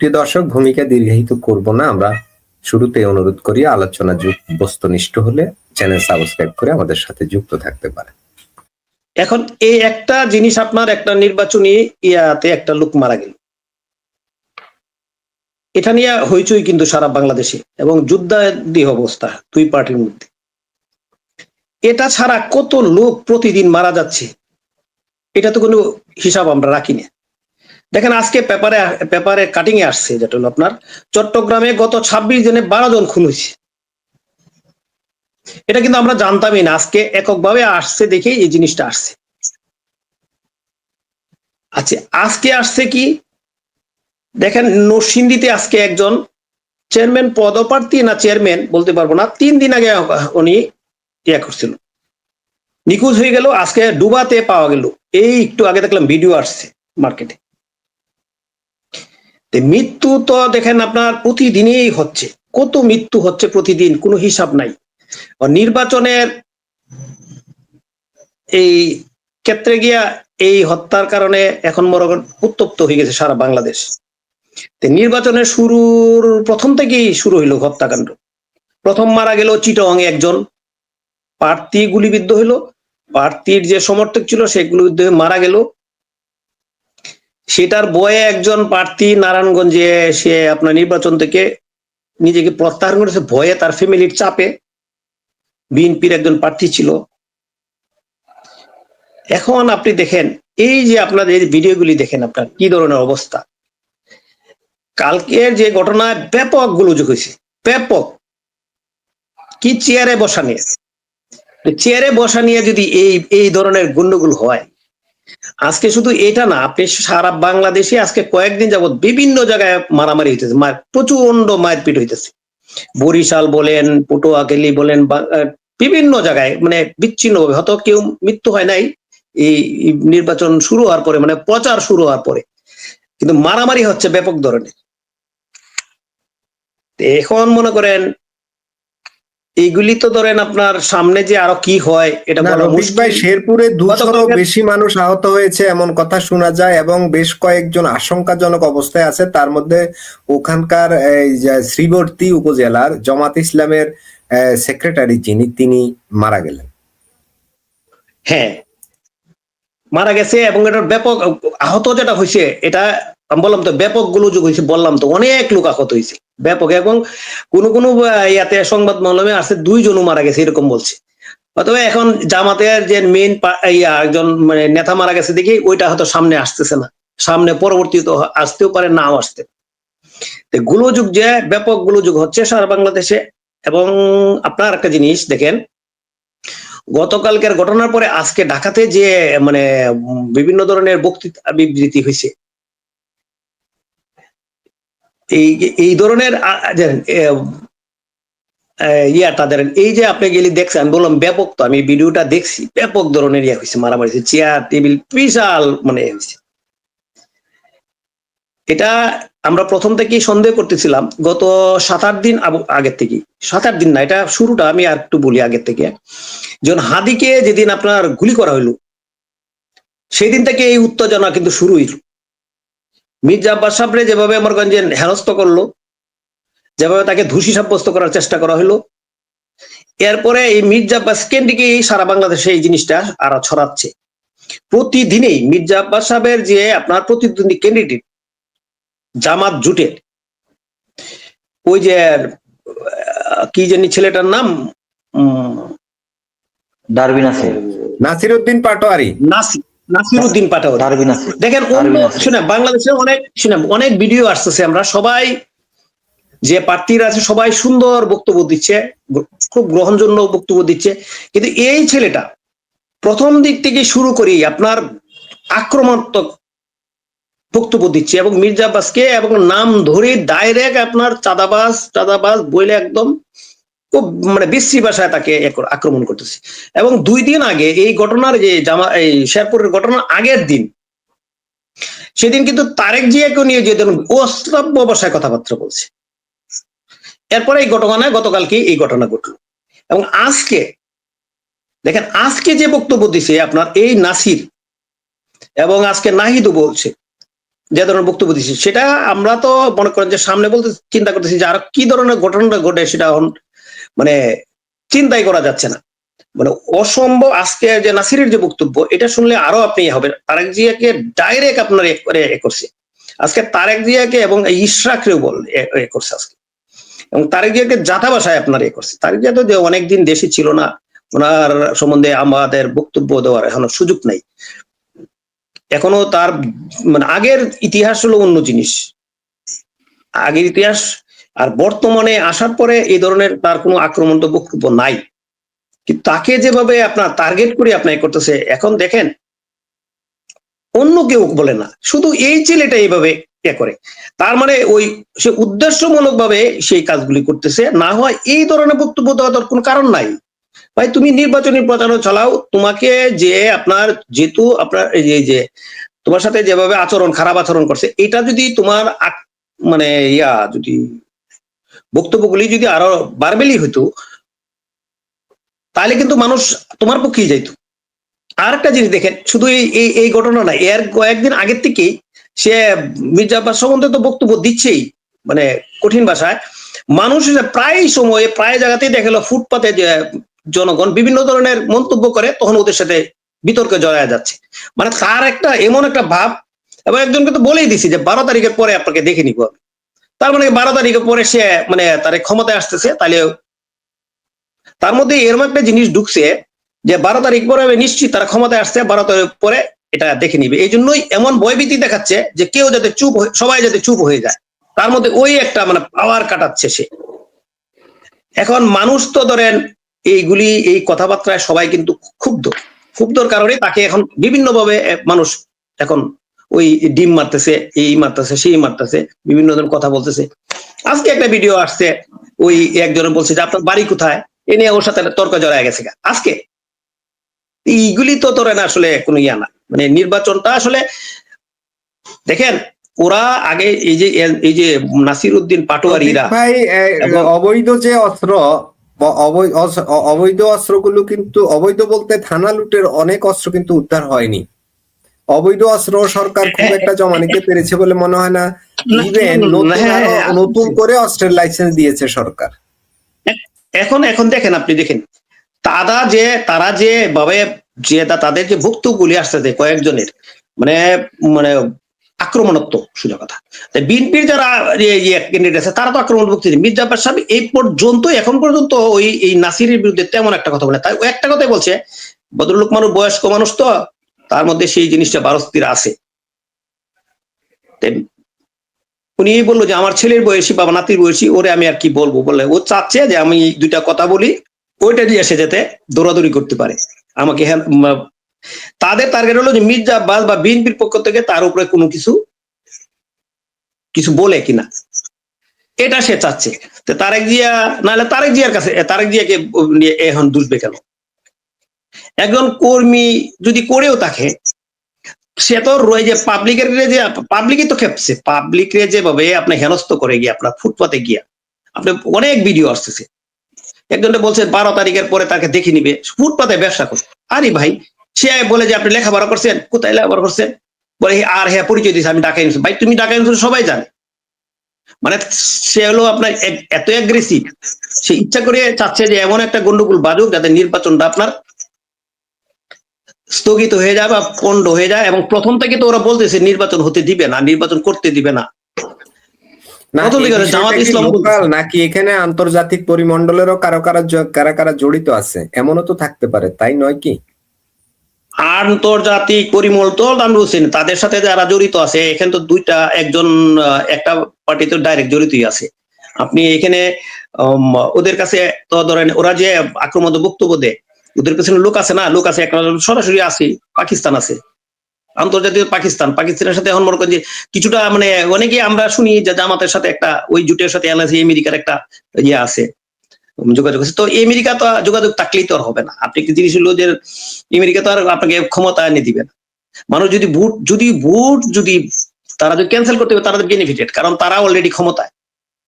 প্রিয় দর্শক, ভূমিকা দীর্ঘায়িত করব না। আমরা শুরুতে অনুরোধ করি, আলোচনা বস্তুনিষ্ঠ হলে চ্যানেল সাবস্ক্রাইব করে আমাদের সাথে যুক্ত থাকতে পারে। এখন এই একটা জিনিস, আপনার একটা নির্বাচনী ইয়াতে একটা লোক মারা গেল, এটা নিয়ে হইচই কিন্তু সারা বাংলাদেশে, এবং যুদ্ধাদি অবস্থা দুই পার্টির মধ্যে। এটা ছাড়া কত লোক প্রতিদিন মারা যাচ্ছে, এটা তো কোনো হিসাব আমরা রাখি না। দেখেন আজকে পেপারে কাটিং এ আসছে, যেটা হলো আপনার চট্টগ্রামে গত 26 দিনে 12 জন খুন হয়েছে। এটা কিন্তু আমরা জানতামই না, আজকে এককভাবে আসছে দেখেই এই জিনিসটা আসছে। আচ্ছা, আজকে আসছে কি দেখেন, নরসিংদীতে আজকে একজন চেয়ারম্যান পদপ্রার্থী না চেয়ারম্যান বলতে পারবো না, 3 দিন আগে উনি ইয়া করছিল, নিখোঁজ হয়ে গেল। আজকে ডুবাতে পাওয়া গেল, এই একটু আগে দেখলাম ভিডিও আসছে মার্কেটে। মৃত্যু তো দেখেন আপনার প্রতিদিনই হচ্ছে, কত মৃত্যু হচ্ছে প্রতিদিন, কোনো হিসাব নাই। নির্বাচনের এই ক্ষেত্রে গিয়া এই হত্যার কারণে এখন মনে উত্তপ্ত হয়ে গেছে সারা বাংলাদেশ। নির্বাচনের শুরুর প্রথম থেকেই শুরু হইল হত্যাকাণ্ড। প্রথম মারা গেল চিটং একজন প্রার্থী, গুলিবিদ্ধ হইল। প্রার্থীর যে সমর্থক ছিল সে গুলিবিদ্ধ হয়ে মারা গেল। সেটার বয়ে একজন প্রার্থী নারায়ণগঞ্জে সে আপনার নির্বাচন থেকে নিজেকে প্রত্যাহার করেছে, ভয়ে, তার ফ্যামিলির চাপে। বিএনপির একজন প্রার্থী ছিল। এখন আপনি দেখেন এই যে আপনাদের ভিডিওগুলি দেখেন, আপনার কি ধরনের অবস্থা। কালকের যে ঘটনায় ব্যাপক গোলযোগ হয়েছে, ব্যাপক। কি চেয়ারে বসা নিয়ে, চেয়ারে বসা নিয়ে যদি এই ধরনের গন্ডগোল হয়, আজকে শুধু এটা না, আপনি সারা বাংলাদেশে আজকে কয়েকদিন যাবত বিভিন্ন জায়গায় মারামারি হইতেছে, প্রচন্ড মারপিট হইতেছে। বরিশাল বলেন, পটুয়াখালী বলেন, বিভিন্ন জায়গায় মানে বিচ্ছিন্ন ভাবে, হয়তো কেউ মৃত্যু হয় নাই এই নির্বাচন শুরু হওয়ার পরে, মানে প্রচার শুরু হওয়ার পরে, কিন্তু মারামারি হচ্ছে ব্যাপক ধরনের। এখন মনে করেন এইগুলি তো ধরেন আপনার সামনে যে আরো কি হয় এটা বলা মুশকিল। শেরপুরে 200-রও বেশি মানুষ আহত হয়েছে এমন কথা শোনা যায়, এবং বেশ কয়েকজন আশঙ্কাজনক অবস্থায় আছে। তার মধ্যে ওখানকার শ্রীবর্তী উপজেলার জামাত ইসলামের সেক্রেটারি যিনি, তিনি মারা গেলেন। হ্যাঁ, মারা গেছে, এবং এটা ব্যাপক আহত যেটা হয়েছে, এটা আমি বললাম তো ব্যাপক গোলযোগ হয়েছে, বললাম তো অনেক লোক আহত হয়েছে ব্যাপক। এবং কোন কোন ইয়াতে সংবাদ মাধ্যমে আসছে 2 জনও মারা গেছে এরকম বলছে। অথবা এখন জামাতের যে মেইন একজন মানে নেতা মারা গেছে দেখি, ওইটা হয়তো সামনে আসতেছে না, সামনে পরবর্তীতে আসতেও পারে, নাও আসতে। গোলযোগ যে ব্যাপক গোলযোগ হচ্ছে সারা বাংলাদেশে। এবং আপনার একটা জিনিস দেখেন, গতকালকের ঘটনার পরে আজকে ঢাকাতে যে মানে বিভিন্ন ধরনের বক্তৃতা বিবৃতি হয়েছে, এই ধরনের তাদের এই যে আপনি গেলি দেখছেন, বললাম ব্যাপক, তো আমি ভিডিওটা দেখছি, ব্যাপক ধরনের ইয়া হয়েছে, মারামারি, চেয়ার টেবিল বিশাল মানে হয়েছে। এটা আমরা প্রথম থেকেই সন্দেহ করতেছিলাম, গত 7-8 দিন আগের থেকে। 7-8 দিন না, এটা শুরুটা আমি আর একটু বলি আগের থেকে। যখন হাদিকে যেদিন আপনার গুলি করা হইল, সেই দিন থেকে এই উত্তেজনা কিন্তু শুরু হইল। মির্জা আব্বাস সাহেবরে যেভাবে আমরগঞ্জে হেনস্থ করলো, যেভাবে তাকে দোষী সাব্যস্ত করার চেষ্টা করা হলো, এরপরে এই মির্জা আব্বাস কেন্দ্রিকে সারা বাংলাদেশে এই জিনিসটা আরো ছড়াচ্ছে। প্রতিদিনই মির্জা আব্বাস সাহেবের যে আপনার প্রতিদ্বন্দ্বী ক্যান্ডিডেট জামাত জুটের, ওই যে কি জানি ছেলেটার নাম, নাসিরউদ্দিন পাটোয়ারি, নাসিরউদ্দিন পাটোয়ারি। দেখেন শুনে বাংলাদেশে অনেক ভিডিও আসতেছে, আমরা সবাই যে প্রার্থীরা আছে সবাই সুন্দর বক্তব্য দিচ্ছে, খুব গ্রহণযোগ্য বক্তব্য দিচ্ছে, কিন্তু এই ছেলেটা প্রথম দিক থেকে শুরু করি আপনার আক্রমণাত্মক বক্তব্য দিচ্ছে, এবং মির্জা আব্বাসকে এবং নাম ধরে ডাইরেক্ট আপনার চাঁদাবাজ বলে একদম খুব মানে বিশ্রী ভাষায় তাকে আক্রমণ করতেছে। এবং 2 দিন আগে এই ঘটনার যে এই শেরপুরের ঘটনার আগের দিন, সেদিন কিন্তু তারেক জিয়াকে নিয়ে যে অশ্রাব্য ভাষায় কথাবার্তা বলছে। এরপরে এই ঘটনা, গতকালকে এই ঘটনা ঘটলো। এবং আজকে দেখেন, আজকে যে বক্তব্য দিছে আপনার এই নাসির, এবং আজকে নাহিদও বলছে, যে ধরনের বক্তব্য দিচ্ছি, সেটা আমরা তো মনে করেন যে সামনে বলতে চিন্তা করতেছি যে আর কি ধরনের ঘটনাটা ঘটে সেটা এখন মানে চিন্তাই করা যাচ্ছে না। মানে অসম্ভব। আজকে যে নাসিরের যে বক্তব্য, এটা শুনলে আরো আপনি হবে। তারেক জিয়াকে ডাইরেক্ট আপনার করছে আজকে, তারেক জিয়াকে এবং ইশরাকরেও করছে আজকে, এবং তারেক জিয়াকে যাতা ভাষায় আপনার করছে। তারেক জিয়া তো যে অনেকদিন দেশে ছিল না, ওনার সম্বন্ধে আমাদের বক্তব্য দেওয়ার এখনো সুযোগ নাই। এখনো তার মানে আগের ইতিহাস হলো অন্য জিনিস, আগের ইতিহাস আর বর্তমানে আসার পরে এই ধরনের তার কোনো আক্রমণ বক্তব্য নাই। কিন্তু তাকে যেভাবে আপনার টার্গেট করে আপনার করতেছে, এখন দেখেন অন্য কেউ বলে না, শুধু এই ছেলেটা এইভাবে করে। তার মানে ওই সে উদ্দেশ্যমূলক ভাবে সেই কাজগুলি করতেছে। না হয় এই ধরনের বক্তব্য দেওয়ার কোনো কারণ নাই। ভাই তুমি নির্বাচনী প্রচারণা চালাও, তোমাকে যে আপনার যেহেতু আপনার এই যে তোমার সাথে যেভাবে খারাপ আচরণ করছে, এটা যদি তোমার মানে যদি বক্তব্যগুলি যদি আরো বারবেলি হইতো, তাহলে কিন্তু মানুষ তোমার পক্ষেই যাইতো। আর একটা জিনিস দেখেন, শুধু এই ঘটনা না, এর কয়েকদিন আগের থেকেই সে মির্জা আব্বাস সম্বন্ধে তো বক্তব্য দিচ্ছেই, মানে কঠিন ভাষায়। মানুষ প্রায় সময়ে প্রায় জায়গাতেই দেখলো ফুটপাতে যে জনগণ বিভিন্ন ধরনের মন্তব্য করে, তখন ওদের সাথে বিতর্কে জড়ায় যাচ্ছে। মানে তার একটা এমন একটা ভাব, এবং একজনকে তো বলেই দিছি যে 12 তারিখের পরে আপনাকে দেখে নিব। তার মানে 12 তারিখের পরে সে মানে তার ক্ষমতায় আসতেছে, তাহলে তার মধ্যে এরকম একটা জিনিস ঢুকছে যে 12 তারিখ পরে নিশ্চিত তারা ক্ষমতায় আসছে, 12 তারিখ পরে এটা দেখে নিবে। এই জন্যই এমন ভয়ভীতি দেখাচ্ছে যে কেউ যাতে চুপ, সবাই যাতে চুপ হয়ে যায়। তার মধ্যে ওই একটা মানে পাওয়ার কাটাচ্ছে সে। এখন মানুষ তো ধরেন এইগুলি এই কথাবার্তায় সবাই কিন্তু ক্ষুব্ধর কারণে তাকে এখন বিভিন্ন ভাবে মানুষ এখন ওই ডিম মারতেছে, এই মারতেছে, সেই মারতেছে, বিভিন্ন ধরনের কথা বলতেছে। আজকে একটা ভিডিও আসছে, ওই একজন বলছে যে আপনার বাড়ি কোথায়, এ নিয়ে ওর সাথে তর্ক জড়ায় গেছে। আজকে এইগুলি তো ধরেন আসলে কোনো না, মানে নির্বাচনটা আসলে দেখেন ওরা আগে এই যে নাসির উদ্দিন পাটোয়ারিরা ভাই, অবৈধ যে অস্ত্র, অবৈধ অস্ত্রগুলো কিন্তু অবৈধ বলতে থানা লুটের অনেক অস্ত্র কিন্তু উদ্ধার হয়নি। অবৈধ অস্ত্র সরকার খুব একটা জমা নিতে পেরেছে বলে মনে হয় না। ইভেন নতুন করে অস্ত্রের লাইসেন্স দিয়েছে সরকার। এখন দেখেন, আপনি দেখেন তারা যে ভাবে যে তাদের যে বক্তব্যগুলি আসতেছে কয়েকজনের মানে মানে আক্রমণাত্মক সোজা কথা। বিএনপির যারা ক্যান্ডিডেট আছে তারা তো আক্রমণ বক্তব্য। মির্জা আব্বাস সাহেব এই পর্যন্ত এখন পর্যন্ত এই নাসিরের বিরুদ্ধে তেমন একটা কথা বলে, তাই ও একটা কথাই বলছে, ভদ্রলোক মানুষ, বয়স্ক মানুষ, তো তার মধ্যে সেই জিনিসটা বারস্তির আছে। উনি বললো যে আমার ছেলের বয়সী বা নাতির বয়সী, ওরে আমি আর কি বলবো, বলে ও চাচ্ছে যে আমি দুইটা কথা বলি, ওইটা দিয়ে সে যাতে দৌড়াদৌড়ি করতে পারে আমাকে। তাদের টার্গেট হলো যে মির্জা আব্বাস বা বিএনপির পক্ষ থেকে তার উপরে কোনো কিছু বলে কিনা, এটা সে চাচ্ছে। তো তারেক জিয়া, নাহলে তারেক জিয়ার কাছে, তারেক জিয়াকে এখন দুষবে কেন? একজন কর্মী যদি করেও থাকে, সে তো রয়ে যে পাবলিকই তো খেপছে, পাবলিক রে যেভাবে আপনি হেনস্থ করে গিয়ে আপনার ফুটপাতে গিয়া আপনি অনেক ভিডিও আসতেছে। একজনটা বলছে 12 তারিখের পরে তাকে দেখে নিবে, ফুটপাতে ব্যবসা করছে। আরে ভাই, সে বলে যে আপনি লেখাপড়া করছেন, কোথায় লেখাপড়া করছেন? বলে আর হ্যাঁ পরিচয় দিয়েছে আমি ঢাকা ইউনিভার্সিটি। ভাই তুমি ঢাকা ইউনিভার্সিটি সবাই জানে। মানে সে হলো আপনার এত অ্যাগ্রেসিভ, সে ইচ্ছা করে চাচ্ছে যে এমন একটা গন্ডগোল বাজুক যাতে নির্বাচনটা আপনার স্থগিত হয়ে যায় বা পণ্ড হয়ে যায়। এবং প্রথম থেকে তো ওরা বলতেছে নির্বাচন হতে দিবে না, নির্বাচন করতে দিবে না। জামাত ইসলাম নাকি এখানে আন্তর্জাতিক পরিমণ্ডলেরও কারা জড়িত আছে, এমনও তো থাকতে পারে, তাই নয় কি? আন্তর্জাতিক পরিমণ্ডল আমি বলছি তাদের সাথে যারা জড়িত আছে, এখানে তো দুইটা, একজন একটা পার্টি তো ডাইরেক্ট জড়িতই আছে। আপনি এখানে ওদের কাছে তো ধরেন ওরা যে আক্রমণ বক্তব্য দেয়, ওদের পেছনে লোক আছে না, লোক আছে একটা সরাসরি আছে, পাকিস্তান আছে, আন্তর্জাতিক পাকিস্তানের সাথে এখন মনে করেন যে কিছুটা মানে অনেকে আমরা শুনি যে জামাতের সাথে একটা ওই জোটের সাথে আমেরিকার একটা আছে, যোগাযোগ আছে। তো আমেরিকা তো যোগাযোগ থাকলেই তো আর হবে না। আপনি কি জিনিস হলো যে আমেরিকা তো আর আপনাকে ক্ষমতা এনে দিবে না। মানুষ যদি ভোট যদি তারা যদি ক্যান্সেল করতে হবে, তারা বেনিফিটেড, কারণ তারা অলরেডি ক্ষমতায়।